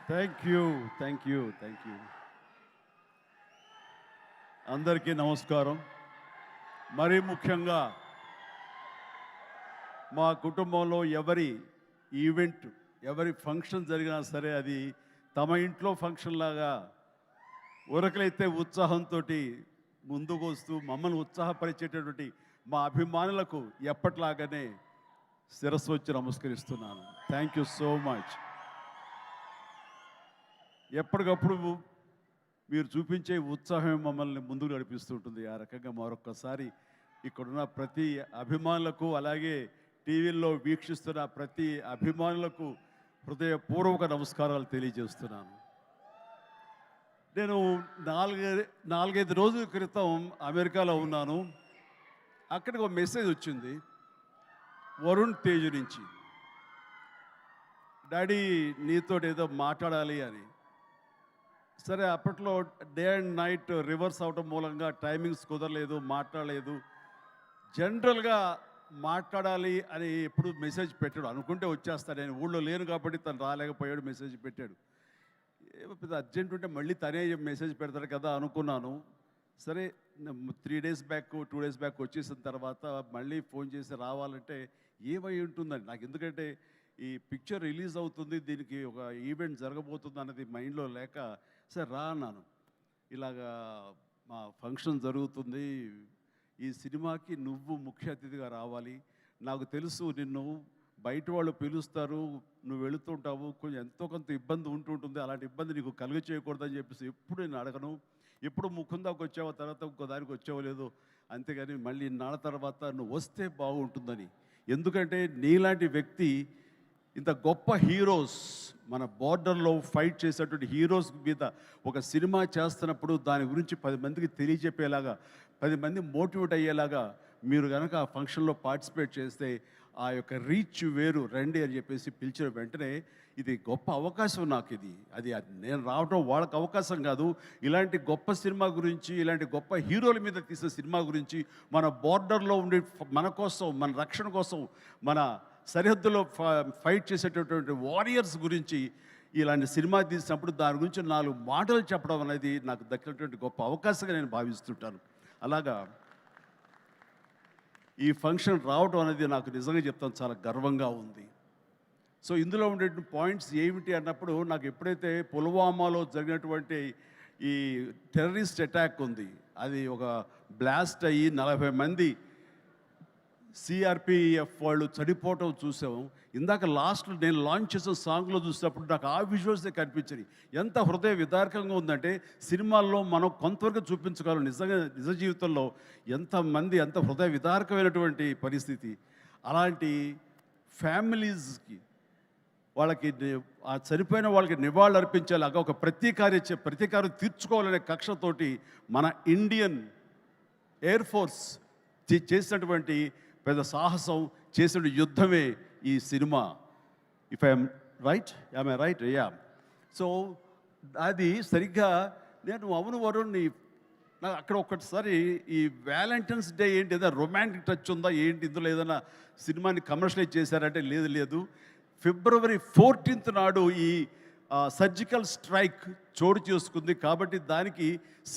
Thank you. అందరికీ నమస్కారం. మరీ ముఖ్యంగా మా కుటుంబంలో ఎవరి ఈవెంట్, ఎవరి ఫంక్షన్ జరిగినా సరే అది తమ ఇంట్లో ఫంక్షన్ లాగా ఉరకలైతే ఉత్సాహంతో ముందుకు వస్తూ మమ్మల్ని ఉత్సాహపరిచేటటువంటి మా అభిమానులకు ఎప్పట్లాగానే శిరస్సు వచ్చి నమస్కరిస్తున్నాను. Thank you so much. ఎప్పటికప్పుడు మీరు చూపించే ఉత్సాహం మమ్మల్ని ముందుకు నడిపిస్తుంటుంది. ఆ రకంగా మరొక్కసారి ఇక్కడున్న ప్రతి అభిమానులకు, అలాగే టీవీల్లో వీక్షిస్తున్న ప్రతి అభిమానులకు హృదయపూర్వక నమస్కారాలు తెలియజేస్తున్నాను. నేను నాలుగైదు రోజుల క్రితం అమెరికాలో ఉన్నాను. అక్కడికి ఒక మెసేజ్ వచ్చింది వరుణ్ తేజ్ నుంచి. డాడీ నీతో ఏదో మాట్లాడాలి అని. సరే, అప్పట్లో డే అండ్ నైట్ రివర్స్ అవటం మూలంగా టైమింగ్స్ కుదరలేదు, మాట్లాడలేదు. జనరల్గా మాట్లాడాలి అని ఎప్పుడు మెసేజ్ పెట్టాడు. అనుకుంటే వచ్చేస్తాడు. నేను ఊళ్ళో లేను కాబట్టి తను రాలేకపోయాడు, మెసేజ్ పెట్టాడు. ఏమో పెద్ద అర్జెంట్ ఉంటే మళ్ళీ తనే మెసేజ్ పెడతాడు కదా అనుకున్నాను. సరే, 3 days బ్యాక్ 2 days బ్యాక్ వచ్చేసిన తర్వాత మళ్ళీ ఫోన్ చేసి రావాలంటే ఏమై ఉంటుందని నాకు, ఎందుకంటే ఈ పిక్చర్ రిలీజ్ అవుతుంది, దీనికి ఒక ఈవెంట్ జరగబోతుంది అన్నది మైండ్లో లేక సరే రా అన్నాను. ఇలాగా మా ఫంక్షన్ జరుగుతుంది, ఈ సినిమాకి నువ్వు ముఖ్య అతిథిగా రావాలి. నాకు తెలుసు నిన్ను బయట వాళ్ళు పిలుస్తారు, నువ్వు వెళుతుంటావు, కొంచెం ఎంతో కొంత ఇబ్బంది ఉంటుంటుంది, అలాంటి ఇబ్బంది నీకు కలుగ చేయకూడదని చెప్పేసి ఎప్పుడు నేను అడగను. ఎప్పుడు ముకుందాకు వచ్చావో, తర్వాత ఇంకో దానికి వచ్చావో లేదో, అంతేగాని మళ్ళీ నాన్న తర్వాత నువ్వు వస్తే బాగుంటుందని. ఎందుకంటే నీలాంటి వ్యక్తి, ఇంత గొప్ప హీరోస్, మన బార్డర్లో ఫైట్ చేసేటువంటి హీరోస్ మీద ఒక సినిమా చేస్తున్నప్పుడు దాని గురించి 10 మందికి తెలియజెప్పేలాగా, 10 మంది మోటివేట్ అయ్యేలాగా మీరు కనుక ఆ ఫంక్షన్లో పార్టిసిపేట్ చేస్తే ఆ యొక్క రీచ్ వేరు. రండి అని చెప్పేసి పిలిచిన వెంటనే ఇది గొప్ప అవకాశం నాకు. అది నేను రావడం వాళ్ళకి అవకాశం కాదు. ఇలాంటి గొప్ప సినిమా గురించి, ఇలాంటి గొప్ప హీరోల మీద తీసే సినిమా గురించి, మన బార్డర్లో ఉండే మన కోసం, మన రక్షణ కోసం, మన సరిహద్దులో ఫైట్ చేసేటటువంటి వారియర్స్ గురించి ఇలాంటి సినిమా తీసినప్పుడు దాని గురించి 4 మాటలు చెప్పడం అనేది నాకు దక్కినటువంటి గొప్ప అవకాశంగా నేను భావిస్తుంటాను. అలాగా ఈ ఫంక్షన్ రావడం అనేది నాకు నిజంగా చెప్తాను చాలా గర్వంగా ఉంది. సో ఇందులో ఉండే పాయింట్స్ ఏమిటి అన్నప్పుడు, నాకు ఎప్పుడైతే పుల్వామాలో జరిగినటువంటి ఈ టెర్రరిస్ట్ అటాక్ ఉంది, అది ఒక బ్లాస్ట్ అయ్యి 40 మంది సిఆర్పిఎఫ్ వాళ్ళు చనిపోవటం చూసాము. ఇందాక లాస్ట్లో నేను లాంచ్ చేసిన సాంగ్లో చూసినప్పుడు నాకు ఆ విజువల్సే కనిపించాయి. ఎంత హృదయ విదారకంగా ఉందంటే, సినిమాల్లో మనం కొంతవరకు చూపించగలం, నిజంగా నిజ జీవితంలో ఎంతమంది, ఎంత హృదయ విదారకమైనటువంటి పరిస్థితి. అలాంటి ఫ్యామిలీస్కి, వాళ్ళకి ఆ చనిపోయిన వాళ్ళకి నివాళులు అర్పించేలాగా ఒక ప్రతీకారం తీర్చుకోవాలనే కక్షతోటి మన ఇండియన్ ఎయిర్ ఫోర్స్ చేసినటువంటి పెద్ద సాహసం, చేసిన యుద్ధమే ఈ cinema. If I'm right, I right? Yeah. So అది సరిగ్గా నేను అవును వరుణ్, నాకు అక్కడ ఒక్కసారి ఈ వ్యాలంటైన్స్ డే ఏంటి, ఏదైనా రొమాంటిక్ టచ్ ఉందా ఏంటి, ఇందులో ఏదైనా సినిమాని కమర్షియలైజ్ చేశారంటే లేదు. February 14th నాడు ఈ సర్జికల్ స్ట్రైక్ చోటు చేసుకుంది. కాబట్టి దానికి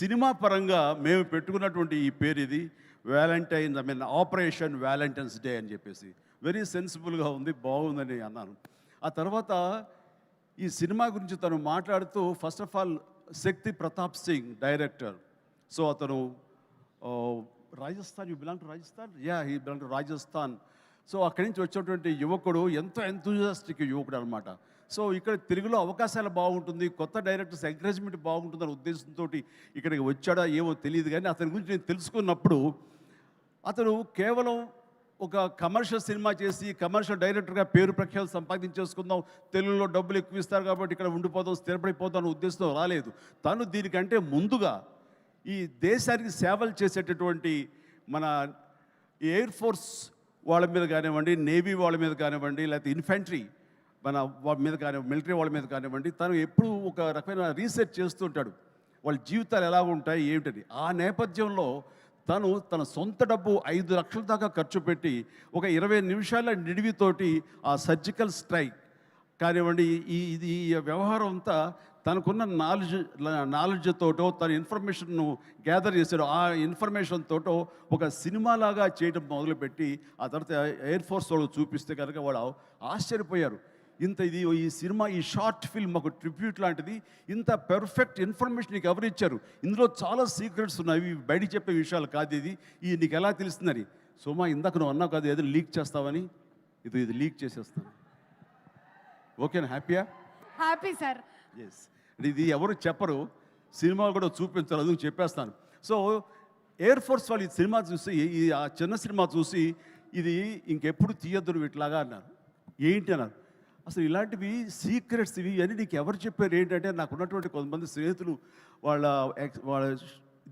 సినిమా పరంగా మేము పెట్టుకున్నటువంటి ఈ పేరు ఇది వ్యాలంటైన్స్, ఆపరేషన్ వ్యాలంటైన్స్ డే అని చెప్పేసి. వెరీ సెన్సిబుల్గా ఉంది, బాగుందని అన్నాను. ఆ తర్వాత ఈ సినిమా గురించి తను మాట్లాడుతూ, first of all Shakti Pratap Singh director. So అతను Rajasthan, you belong to Rajasthan? Yeah, he belong to Rajasthan. So అక్కడి నుంచి వచ్చేటువంటి యువకుడు, ఎంతో ఎంతూజియాస్టిక్ యువకుడు అనమాట. సో ఇక్కడ తెలుగులో అవకాశాలు బాగుంటుంది, కొత్త డైరెక్టర్స్ ఎంకరేజ్మెంట్ బాగుంటుందనే ఉద్దేశంతో ఇక్కడికి వచ్చాడా ఏమో తెలియదు. కానీ అతని గురించి నేను తెలుసుకున్నప్పుడు, అతను కేవలం ఒక కమర్షియల్ సినిమా చేసి కమర్షియల్ డైరెక్టర్గా పేరు ప్రఖ్యాలు సంపాదించేసుకుందాం, తెలుగులో డబ్బులు ఎక్కువ ఇస్తారు కాబట్టి ఇక్కడ ఉండిపోదాం, స్థిరపడిపోదాం అనే ఉద్దేశంతో రాలేదు. తను దీనికంటే ముందుగా ఈ దేశానికి సేవలు చేసేటటువంటి మన ఎయిర్ ఫోర్స్ వాళ్ళ మీద కానివ్వండి, నేవీ వాళ్ళ మీద కానివ్వండి, లేకపోతే ఇన్ఫెంట్రీ మన వాళ్ళ మీద కానివ్వండి, మిలిటరీ వాళ్ళ మీద కానివ్వండి, తను ఎప్పుడూ ఒక రకమైన రీసెర్చ్ చేస్తుంటాడు, వాళ్ళ జీవితాలు ఎలా ఉంటాయి ఏమిటని. ఆ నేపథ్యంలో తను తన సొంత డబ్బు 5 లక్షల దాకా ఖర్చు పెట్టి ఒక 20 నిమిషాల నిడివితోటి ఆ సర్జికల్ స్ట్రైక్ కానివ్వండి, ఈ వ్యవహారం అంతా తనకున్న నాలెడ్జ్ తోటో తన ఇన్ఫర్మేషన్ను గ్యాదర్ చేశాడు. ఆ ఇన్ఫర్మేషన్ తోటో ఒక సినిమాలాగా చేయడం మొదలుపెట్టి ఆ తర్వాత ఎయిర్ ఫోర్స్ వాళ్ళు చూపిస్తే కనుక వాళ్ళు ఆశ్చర్యపోయారు. ఈ సినిమా, ఈ షార్ట్ ఫిల్మ్ ఒక ట్రిబ్యూట్ లాంటిది, ఇంత పెర్ఫెక్ట్ ఇన్ఫర్మేషన్ నీకు ఎవరు ఇచ్చారు? ఇందులో చాలా సీక్రెట్స్ ఉన్నాయి, ఇవి బయట చెప్పే విషయాలు కాదు, ఇది నీకు ఎలా తెలుస్తుందని. సోమా, ఇందాక నువ్వు అన్నావు కాదు ఏదో లీక్ చేస్తావని, ఇది లీక్ చేసేస్తాను. ఓకేనా? హ్యాపీయా? Happy sir. ఎస్, ఇది ఎవరు చెప్పరు, సినిమాలు కూడా చూపించారు, అది చెప్పేస్తాను. సో ఎయిర్ ఫోర్స్ వాళ్ళు ఈ సినిమా చూసి, ఆ చిన్న సినిమా చూసి ఇది ఇంకెప్పుడు తీయద్దు ఇట్లాగా అన్నారు. ఏంటి అన్నారు. అసలు ఇలాంటివి సీక్రెట్స్ ఇవి అని నీకు ఎవరు చెప్పారు ఏంటంటే, నాకు ఉన్నటువంటి కొంతమంది స్నేహితులు వాళ్ళ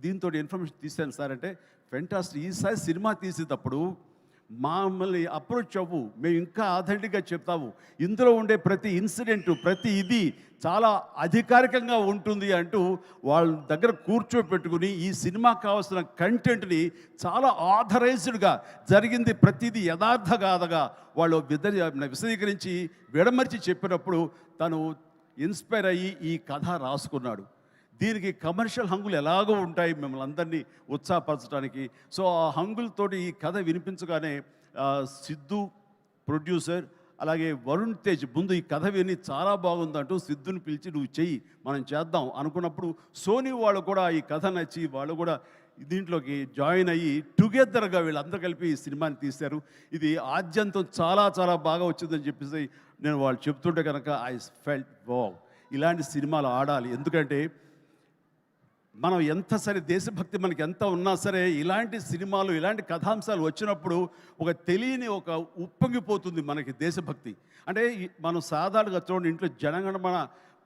దీంతో ఇన్ఫర్మేషన్ తీశాను సార్ అంటే, ఫెంటాస్టిక్, ఈసారి సినిమా తీసేటప్పుడు మమ్మల్ని అప్రోచ్ అవ్వు, మేము ఇంకా ఆథెంటిక్గా చెప్తాము, ఇందులో ఉండే ప్రతి ఇన్సిడెంట్, ప్రతి ఇది చాలా అధికారికంగా ఉంటుంది అంటూ వాళ్ళ దగ్గర కూర్చోపెట్టుకుని ఈ సినిమాకి కావాల్సిన కంటెంట్ని చాలా ఆథరైజ్డ్గా జరిగింది ప్రతిదీ యథార్థగాథగా వాళ్ళు విశదీకరించి విడమర్చి చెప్పినప్పుడు తను ఇన్స్పైర్ అయ్యి ఈ కథ రాసుకున్నాడు. దీనికి కమర్షియల్ హంగులు ఎలాగో ఉంటాయి మిమ్మల్ని అందరినీ ఉత్సాహపరచడానికి. సో ఆ హంగులతోటి ఈ కథ వినిపించగానే సిద్ధు ప్రొడ్యూసర్, అలాగే వరుణ్ తేజ్ ముందు ఈ కథ విని చాలా బాగుందంటూ సిద్ధుని పిలిచి నువ్వు చెయ్యి, మనం చేద్దాం అనుకున్నప్పుడు సోనీ వాళ్ళు కూడా ఈ కథ నచ్చి వాళ్ళు కూడా దీంట్లోకి జాయిన్ అయ్యి టుగెదర్గా వీళ్ళందరూ కలిపి ఈ సినిమాని తీశారు. ఇది ఆద్యంతం చాలా చాలా బాగా వచ్చిందని చెప్పేసి నేను వాళ్ళు చెప్తుంటే కనుక ఐ ఫెల్ట్ వావ్, ఇలాంటి సినిమాలు ఆడాలి. ఎందుకంటే మనం ఎంత సరే దేశభక్తి మనకి ఎంత ఉన్నా సరే ఇలాంటి సినిమాలు, ఇలాంటి కథాంశాలు వచ్చినప్పుడు ఒక తెలియని ఒక ఉప్పొంగిపోతుంది మనకి దేశభక్తి. అంటే మనం సాధారణంగా చూడండి, ఇంట్లో జనగణమన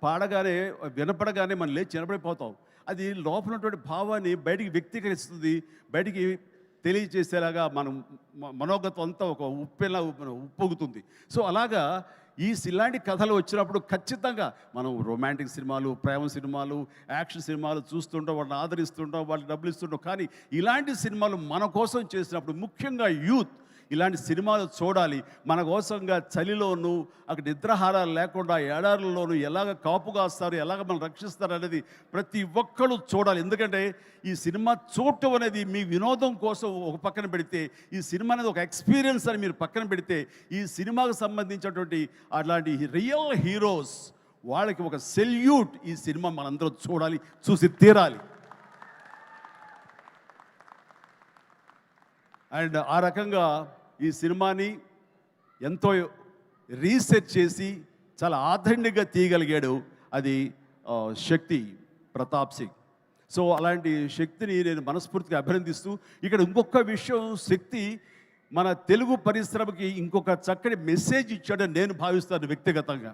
పాడగానే వినపడగానే మనం లేచి నిలబడిపోతాం. అది లోపల ఉన్నటువంటి భావాన్ని బయటికి వ్యక్తీకరిస్తుంది, బయటికి తెలియజేసేలాగా మనం మనోగతం అంతా ఒక ఉప్పొంగుతుంది. సో అలాగా ఇలాంటి కథలు వచ్చినప్పుడు ఖచ్చితంగా మనం రొమాంటిక్ సినిమాలు, ప్రేమ సినిమాలు, యాక్షన్ సినిమాలు చూస్తుంటాం, వాళ్ళని ఆదరిస్తుంటాం, వాళ్ళకి డబ్బులు ఇస్తుంటాం. కానీ ఇలాంటి సినిమాలు మన కోసం చేసినప్పుడు, ముఖ్యంగా యూత్ ఇలాంటి సినిమాలు చూడాలి. మన కోసంగా చలిలోనూ అక్కడ నిద్రాహారాలు లేకుండా ఎడారుల్లోనూ ఎలాగ కాపు కాస్తారు, ఎలాగ మనం రక్షిస్తారు అనేది ప్రతి ఒక్కరు చూడాలి. ఎందుకంటే ఈ సినిమా చూడటం అనేది మీ వినోదం కోసం ఒక పక్కన పెడితే, ఈ సినిమా అనేది ఒక ఎక్స్పీరియన్స్ అని మీరు పక్కన పెడితే, ఈ సినిమాకు సంబంధించినటువంటి అలాంటి రియల్ హీరోస్ వాళ్ళకి ఒక సెల్యూట్. ఈ సినిమా మనందరం చూడాలి, చూసి తీరాలి. అండ్ ఆ రకంగా ఈ సినిమాని ఎంతో రీసెర్చ్ చేసి చాలా ఆథెంటిక్గా తీయగలిగాడు అది శక్తి ప్రతాప్ సింగ్. సో అలాంటి శక్తిని నేను మనస్ఫూర్తిగా అభినందిస్తూ, ఇక్కడ ఇంకొక విషయం, శక్తి మన తెలుగు పరిశ్రమకి ఇంకొక చక్కటి మెసేజ్ ఇచ్చాడని నేను భావిస్తాను వ్యక్తిగతంగా.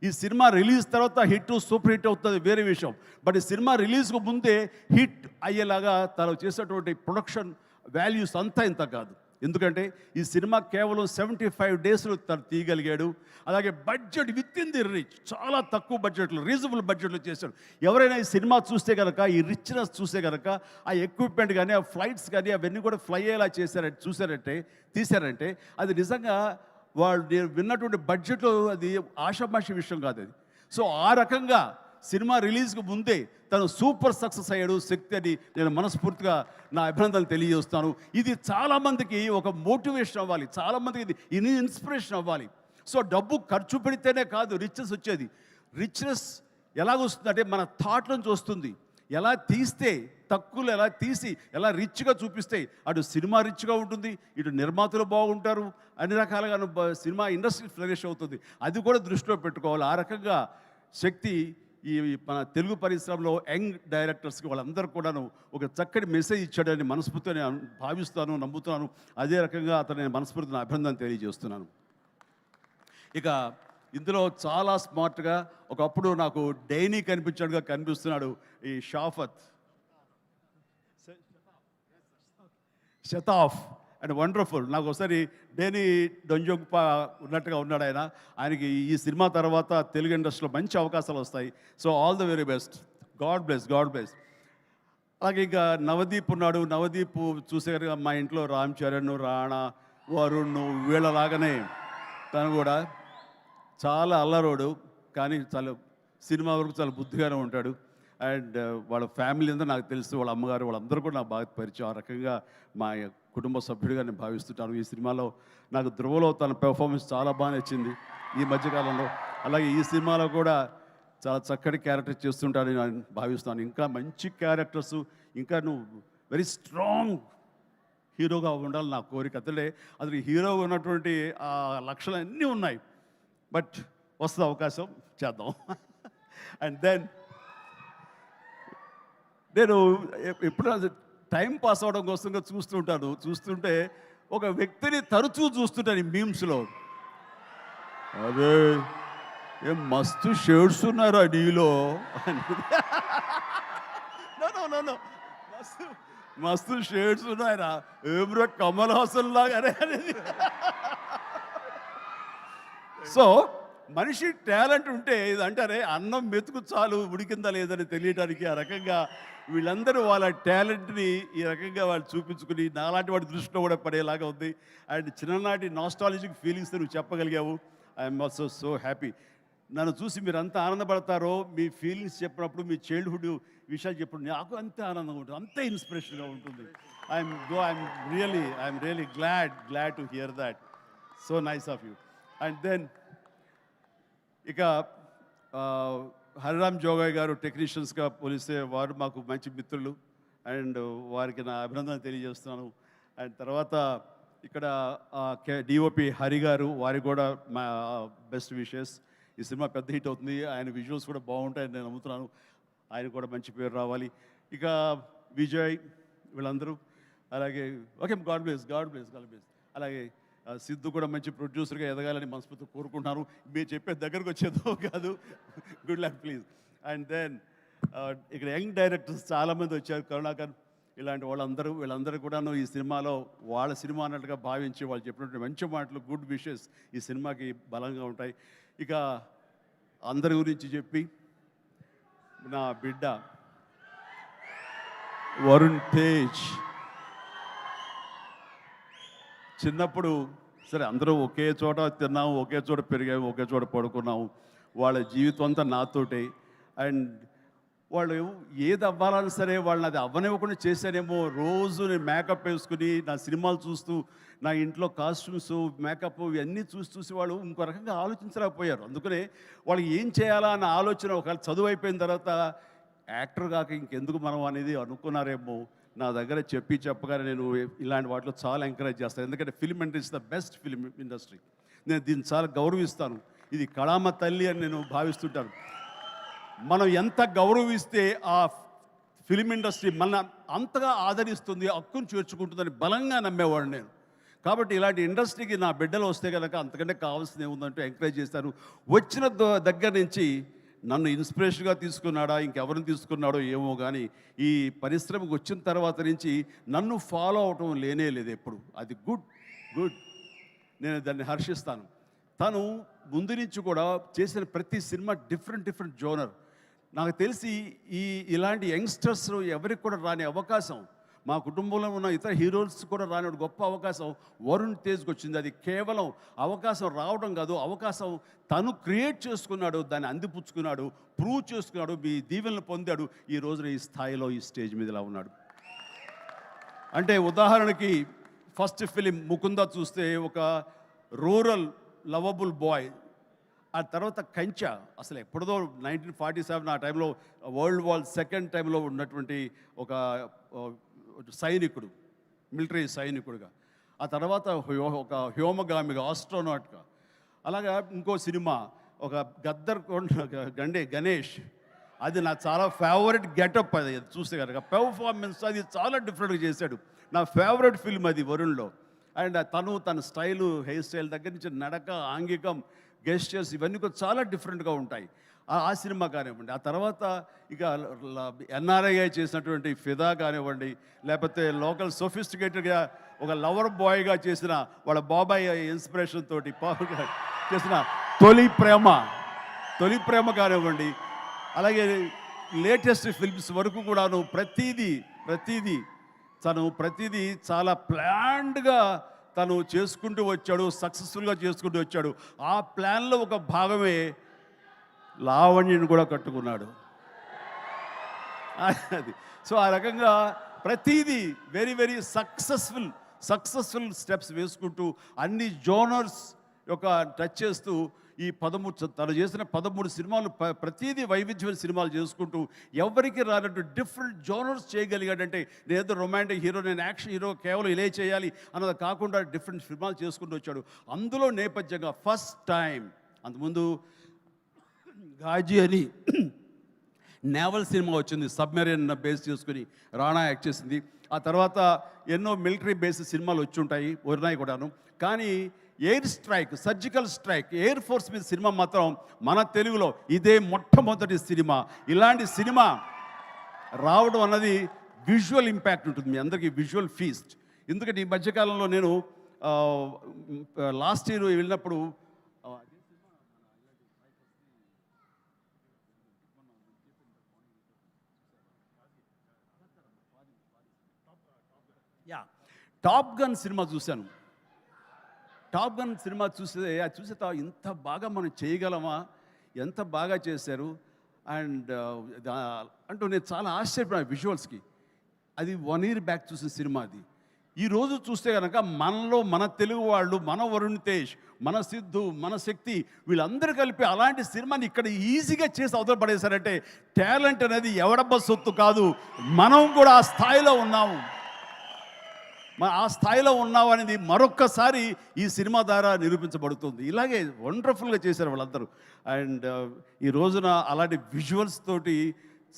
ఈ సినిమా రిలీజ్ తర్వాత హిట్, సూపర్ హిట్ అవుతుంది వేరే విషయం. బట్ ఈ సినిమా రిలీజ్కు ముందే హిట్ అయ్యేలాగా తను చేసేటువంటి ప్రొడక్షన్ వాల్యూస్ అంతా ఇంత కాదు. ఎందుకంటే ఈ సినిమా కేవలం 75 డేస్లో తను తీయగలిగాడు. అలాగే budget with in the rich, చాలా తక్కువ బడ్జెట్లో, రీజనబుల్ బడ్జెట్లో చేశాడు. ఎవరైనా ఈ సినిమా చూస్తే కనుక, ఈ రిచ్నెస్ చూస్తే కనుక, ఆ ఎక్విప్మెంట్ కానీ, ఆ ఫ్లైట్స్ కానీ అవన్నీ కూడా ఫ్లై అయ్యేలా తీశారంటే అది నిజంగా వాళ్ళు విన్నటువంటి బడ్జెట్లో అది ఆషామాషి విషయం కాదు అది. సో ఆ రకంగా సినిమా రిలీజ్కి ముందే తను సూపర్ సక్సెస్ అయ్యాడు శక్తి అని నేను మనస్ఫూర్తిగా నా అభినందనలు తెలియజేస్తాను. ఇది చాలామందికి ఒక మోటివేషన్ అవ్వాలి, చాలామందికి ఇది ఇన్స్పిరేషన్ అవ్వాలి. సో డబ్బు ఖర్చు పెడితేనే కాదు రిచ్నెస్ వచ్చేది. రిచ్నెస్ ఎలాగొస్తుందంటే మన థాట్ నుంచి వస్తుంది. ఎలా తీస్తే, తక్కువలో ఎలా తీసి ఎలా రిచ్గా చూపిస్తే అటు సినిమా రిచ్గా ఉంటుంది, ఇటు నిర్మాతలు బాగుంటారు, అన్ని రకాలుగా సినిమా ఇండస్ట్రీ ఫ్లరిష్ అవుతుంది. అది కూడా దృష్టిలో పెట్టుకోవాలి. ఆ రకంగా శక్తి ఈ మన తెలుగు పరిశ్రమలో యంగ్ డైరెక్టర్స్కి వాళ్ళందరూ కూడాను ఒక చక్కటి మెసేజ్ ఇచ్చాడని మనస్ఫూర్తిగా నేను భావిస్తాను, నమ్ముతున్నాను. అదే రకంగా అతను నేను మనస్ఫూర్తిని అభినందన తెలియజేస్తున్నాను. ఇక ఇందులో చాలా స్మార్ట్గా ఒకప్పుడు నాకు డైనీ కనిపిస్తున్నాడు ఈ షతాఫ్ అండ్ వండర్ఫుల్. నాకు ఒకసారి డేనీ డొంజోంగ్పా ఉన్నట్టుగా ఉన్నాడు ఆయన. ఆయనకి ఈ సినిమా తర్వాత తెలుగు ఇండస్ట్రీలో మంచి అవకాశాలు వస్తాయి. So all the very best. God bless. అలాగే ఇంకా నవదీప్ ఉన్నాడు. నవదీప్ చూసే మా ఇంట్లో రామ్ చరణ్, రాణా, వరుణ్ వీళ్ళలాగానే తను కూడా చాలా అల్లరోడు, కానీ చాలా సినిమా వరకు చాలా బుద్ధిగానే ఉంటాడు. అండ్ వాళ్ళ ఫ్యామిలీ అంతా నాకు తెలుసు, వాళ్ళ అమ్మగారు వాళ్ళందరూ కూడా నాకు బాగా పరిచయం. ఆ రకంగా మా కుటుంబ సభ్యుడిగా నేను భావిస్తుంటాను. ఈ సినిమాలో నాకు ధ్రువలో తన పెర్ఫార్మెన్స్ చాలా బాగా నచ్చింది ఈ మధ్యకాలంలో. అలాగే ఈ సినిమాలో కూడా చాలా చక్కటి క్యారెక్టర్ చేస్తుంటాడని నేను భావిస్తాను. ఇంకా మంచి క్యారెక్టర్స్, ఇంకా నువ్వు వెరీ స్ట్రాంగ్ హీరోగా ఉండాలి నా కోరిక. అసలు హీరోగా ఉన్నటువంటి ఆ లక్షణాలు అన్నీ ఉన్నాయి. బట్ వస్తుంది అవకాశం, చేద్దాం. అండ్ దెన్ నేను ఎప్పుడు టైం పాస్ అవడం కోసంగా చూస్తుంటే ఒక వ్యక్తిని తరచూ చూస్తుంటాను ఈ మీమ్స్లో. అదే ఏం మస్తు షేడ్స్ ఉన్నారా నీలో నో మస్తు షేడ్స్ ఉన్నాయరా, ఏమ్రో కమల్ హాసన్ లాగానే అనేది. సో మనిషి టాలెంట్ ఉంటే ఇది అంటారే, అన్నం మెతుకు చాలు ఉడికిందా లేదని తెలియటానికి. ఆ రకంగా వీళ్ళందరూ వాళ్ళ టాలెంట్ని ఈ రకంగా వాళ్ళు చూపించుకుని నాలాంటి వాడి దృష్టిలో కూడా పడేలాగా ఉంది. అండ్ చిన్ననాటి నాస్టాలజిక్ ఫీలింగ్స్ నువ్వు చెప్పగలిగావు. I'm also so happy. నన్ను చూసి మీరు అంత ఆనందపడతారో, మీ ఫీలింగ్స్ చెప్పినప్పుడు, మీ చైల్డ్హుడ్ విషయాలు చెప్పినప్పుడు నాకు అంతే ఆనందంగా ఉంటుంది, అంతే ఇన్స్పిరేషన్గా ఉంటుంది. I'm really glad to hear that. So nice of you. And then ఇక హరిరామ్ జోగయ్య గారు టెక్నీషియన్స్గా పోలిస్తే వారు మాకు మంచి మిత్రులు. అండ్ వారికి నా అభినందన తెలియజేస్తున్నాను. అండ్ తర్వాత ఇక్కడ డిఓపి హరి గారు, వారికి కూడా మా బెస్ట్ విషెస్. ఈ సినిమా పెద్ద హిట్ అవుతుంది, ఆయన విజువల్స్ కూడా బాగుంటాయని నేను నమ్ముతున్నాను. ఆయన కూడా మంచి పేరు రావాలి. ఇక విజయ్, వీళ్ళందరూ, అలాగే ఓకే, గాడ్ బ్లెస్. అలాగే సిద్ధు కూడా మంచి ప్రొడ్యూసర్గా ఎదగాలని మనస్ఫూర్తి కోరుకుంటున్నాను. మీరు చెప్పే దగ్గరకు వచ్చేదో కాదు. Good luck please. And then ఇక్కడ యంగ్ డైరెక్టర్స్ చాలామంది వచ్చారు, కరుణాకర్ ఇలాంటి వీళ్ళందరూ కూడాను ఈ సినిమాలో వాళ్ళ సినిమా అన్నట్టుగా భావించి వాళ్ళు చెప్పినటువంటి మంచి మాటలు, గుడ్ విషెస్ ఈ సినిమాకి బలంగా ఉంటాయి. ఇక అందరి గురించి చెప్పి, నా బిడ్డ వరుణ్ తేజ్, చిన్నప్పుడు సరే అందరూ ఒకే చోట తిన్నాము, ఒకే చోట పెరిగాము, ఒకే చోట పడుకున్నాము. వాళ్ళ జీవితం అంతా నాతోటే. అండ్ వాళ్ళు ఏది అవ్వాలని సరే వాళ్ళని అది అవ్వనివ్వకుండా చేశానేమో. రోజు నేను మేకప్ వేసుకుని నా సినిమాలు చూస్తూ, నా ఇంట్లో కాస్ట్యూమ్స్, మేకప్ ఇవన్నీ చూసి వాళ్ళు ఇంకో రకంగా ఆలోచించలేకపోయారు. అందుకనే వాళ్ళకి ఏం చేయాలా అన్న ఆలోచన, ఒకవేళ చదువు అయిపోయిన తర్వాత యాక్టర్ కాక ఇంకెందుకు మనం అనేది అనుకున్నారేమో. నా దగ్గర చెప్పగానే నేను ఇలాంటి వాటిలో చాలా ఎంకరేజ్ చేస్తాను. ఎందుకంటే film industry the best film industry. నేను దీన్ని చాలా గౌరవిస్తాను. ఇది కళామ తల్లి అని నేను భావిస్తుంటాను. మనం ఎంత గౌరవిస్తే ఆ ఫిల్మ్ ఇండస్ట్రీ మన అంతగా ఆదరిస్తుంది, హక్కును చేర్చుకుంటుందని బలంగా నమ్మేవాడు నేను. కాబట్టి ఇలాంటి ఇండస్ట్రీకి నా బిడ్డలు వస్తే కనుక అంతకంటే కావాల్సింది ఏముందంటే ఎంకరేజ్ చేస్తాను. వచ్చిన దగ్గర నుంచి నన్ను ఇన్స్పిరేషన్గా తీసుకున్నాడా, ఇంకెవరిని తీసుకున్నాడో ఏమో, కానీ ఈ పరిశ్రమకు వచ్చిన తర్వాత నుంచి నన్ను ఫాలో అవటం లేనే లేదు ఎప్పుడు. అది గుడ్. నేను దాన్ని హర్షిస్తాను. తను ముందు నుంచి కూడా చేసిన ప్రతి సినిమా డిఫరెంట్ జోనర్. నాకు తెలిసి ఇలాంటి యంగ్స్టర్స్ ఎవరికి కూడా రాని అవకాశం, మా కుటుంబంలో ఉన్న ఇతర హీరోస్ కూడా రాని గొప్ప అవకాశం వరుణ్ తేజ్కి వచ్చింది. అది కేవలం అవకాశం రావడం కాదు, అవకాశం తను క్రియేట్ చేసుకున్నాడు, దాన్ని అందిపుచ్చుకున్నాడు, ప్రూవ్ చేసుకున్నాడు, మీ దీవెనలు పొందాడు. ఈ రోజున ఈ స్థాయిలో ఈ స్టేజ్ మీద ఇలా ఉన్నాడు. అంటే ఉదాహరణకి ఫస్ట్ ఫిలిం ముకుంద చూస్తే ఒక రూరల్ లవబుల్ బాయ్. ఆ తర్వాత కంచా, అసలు ఎప్పుడుదో 1947 ఆ టైంలో వరల్డ్ వార్ సెకండ్ టైంలో ఉన్నటువంటి ఒక సైనికుడు, మిలిటరీ సైనికుడుగా. ఆ తర్వాత ఒక వ్యోమగామిగా, ఆస్ట్రోనాట్గా. అలాగా ఇంకో సినిమా ఒక గద్దర్ గణేష్, అది నాకు చాలా ఫేవరెట్ గెటప్. అది చూస్తే కనుక పెర్ఫార్మెన్స్ అది చాలా డిఫరెంట్గా చేశాడు. నా ఫేవరెట్ ఫిల్మ్ అది వరుణ్లో. అండ్ తన స్టైలు, హెయిర్ స్టైల్ దగ్గర నుంచి నడక, ఆంగికం, గెస్టర్స్ ఇవన్నీ కూడా చాలా డిఫరెంట్గా ఉంటాయి. ఆ సినిమా కానివ్వండి. ఆ తర్వాత ఇక ఎన్ఆర్ఐ చేసినటువంటి ఫిదా కానివ్వండి, లేకపోతే లోకల్ సొఫిస్టికేటెడ్గా ఒక లవర్ బాయ్గా చేసిన వాళ్ళ బాబాయ్ ఇన్స్పిరేషన్ తోటి చేసిన తొలి ప్రేమ కానివ్వండి. అలాగే లేటెస్ట్ ఫిల్మ్స్ వరకు కూడాను ప్రతిదీ చాలా ప్లాన్డ్గా తను చేసుకుంటూ వచ్చాడు, సక్సెస్ఫుల్గా చేసుకుంటూ వచ్చాడు. ఆ ప్లాన్లో ఒక భాగమే లావణ్యని కూడా కట్టుకున్నాడు. అది సో ఆ రకంగా ప్రతిదీ వెరీ వెరీ సక్సెస్ఫుల్ స్టెప్స్ వేసుకుంటూ అన్ని జోనర్స్ యొక్క టచ్ చేస్తూ ఈ 13 తను చేసిన 13 సినిమాలు ప్రతిదీ వైవిధ్యమైన సినిమాలు చేసుకుంటూ ఎవరికి రానట్టు డిఫరెంట్ జోనర్స్ చేయగలిగాడంటే నేనేదో రొమాంటిక్ హీరో, నేను యాక్షన్ హీరో, కేవలం ఇలా చేయాలి అన్నది కాకుండా డిఫరెంట్ సినిమాలు చేసుకుంటూ వచ్చాడు. అందులో నేపథ్యంగా ఫస్ట్ టైం అంతకుముందు గాజీ అని నేవల్ సినిమా వచ్చింది, సబ్మెరీన్ బేస్ చేసుకుని రాణా యాక్ట్ చేసింది. ఆ తర్వాత ఎన్నో మిలిటరీ బేస్డ్ సినిమాలు వచ్చి ఉంటాయి, ఉన్నాయి కూడాను. కానీ air strike, surgical strike, air force మీద సినిమా మాత్రం మన తెలుగులో ఇదే మొట్టమొదటి సినిమా. ఇలాంటి సినిమా రావడం అన్నది విజువల్ ఇంపాక్ట్ ఉంటుంది, మీ అందరికీ విజువల్ ఫీస్ట్. ఎందుకంటే ఈ మధ్యకాలంలో నేను లాస్ట్ ఇయర్ వెళ్ళినప్పుడు టాప్ గన్ సినిమా చూశాను. టాప్ గన్ సినిమా అది చూసే ఇంత బాగా మనం చేయగలమా, ఎంత బాగా చేశారు అండ్ అంటూ నేను చాలా ఆశ్చర్యపోయాను విజువల్స్కి. అది 1 year బ్యాక్ చూసిన సినిమా అది. ఈరోజు చూస్తే కనుక మనలో మన తెలుగు వాళ్ళు, మన వరుణ్ తేజ్, మన సిద్ధు, మన శక్తి, వీళ్ళందరూ కలిపి అలాంటి సినిమాని ఇక్కడ ఈజీగా చేసి అవతల పడేశారంటే టాలెంట్ అనేది ఎవడబ్బ సొత్తు కాదు, మనం కూడా ఆ స్థాయిలో ఉన్నాము. ఆ స్థాయిలో ఉన్నావు అనేది మరొక్కసారి ఈ సినిమా ద్వారా నిరూపించబడుతుంది. ఇలాగే వండర్ఫుల్గా చేశారు వాళ్ళందరూ. అండ్ ఈ రోజున అలాంటి విజువల్స్ తోటి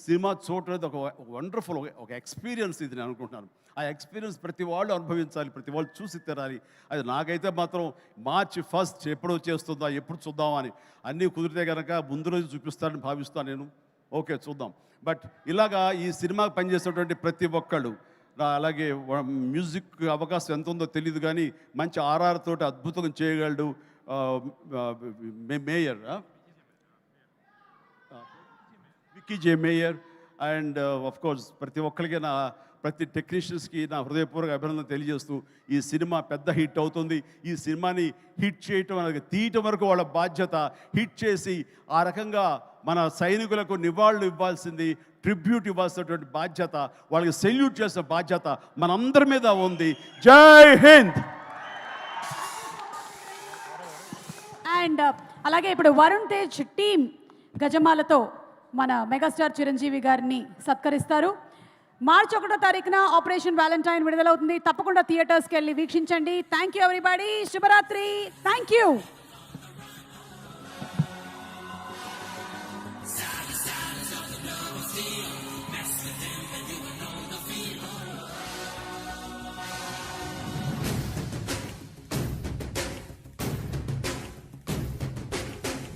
సినిమా చూడటం ఒక వండర్ఫుల్ ఒక ఎక్స్పీరియన్స్ ఇది నేను అనుకుంటున్నాను. ఆ ఎక్స్పీరియన్స్ ప్రతి వాళ్ళు అనుభవించాలి, ప్రతి వాళ్ళు చూసి తినాలి. అది నాకైతే మాత్రం March 1 ఎప్పుడు చేస్తుందా, ఎప్పుడు చూద్దామా అని, అన్నీ కుదిరితే కనుక ముందు రోజు చూపిస్తానని భావిస్తాను నేను. ఓకే చూద్దాం. బట్ ఇలాగా ఈ సినిమాకి పనిచేసేటువంటి ప్రతి ఒక్కళ్ళు, అలాగే మ్యూజిక్ అవకాశం ఎంత ఉందో తెలియదు కానీ మంచి RR తోటి అద్భుతంగా చేయగలడు mayor, Vicky J mayor. And of course ప్రతి ఒక్కరికి ప్రతి టెక్నీషియన్స్కి నా హృదయపూర్వక అభినందన తెలియజేస్తూ ఈ సినిమా పెద్ద హిట్ అవుతుంది. ఈ సినిమాని హిట్ చేయటం అనేది తీయటం వరకు వాళ్ళ బాధ్యత. హిట్ చేసి ఆ రకంగా మన సైనికులకు నివాళులు ఇవ్వాల్సింది, ట్రిబ్యూట్ ఇవ్వాల్సినటువంటి బాధ్యత, వాళ్ళకి సెల్యూట్ చేసే బాధ్యత మనందరి మీద ఉంది. జై హింద్. అండ్ అలాగే ఇప్పుడు వరుణ్ తేజ్ టీమ్ గజమాలతో మన మెగాస్టార్ చిరంజీవి గారిని సత్కరిస్తారు. March 1 ఆపరేషన్ వ్యాలంటైన్ విడుదలవుతుంది. తప్పకుండా థియేటర్స్కి వెళ్ళి వీక్షించండి. Thank you everybody. శుభరాత్రి. Thank you.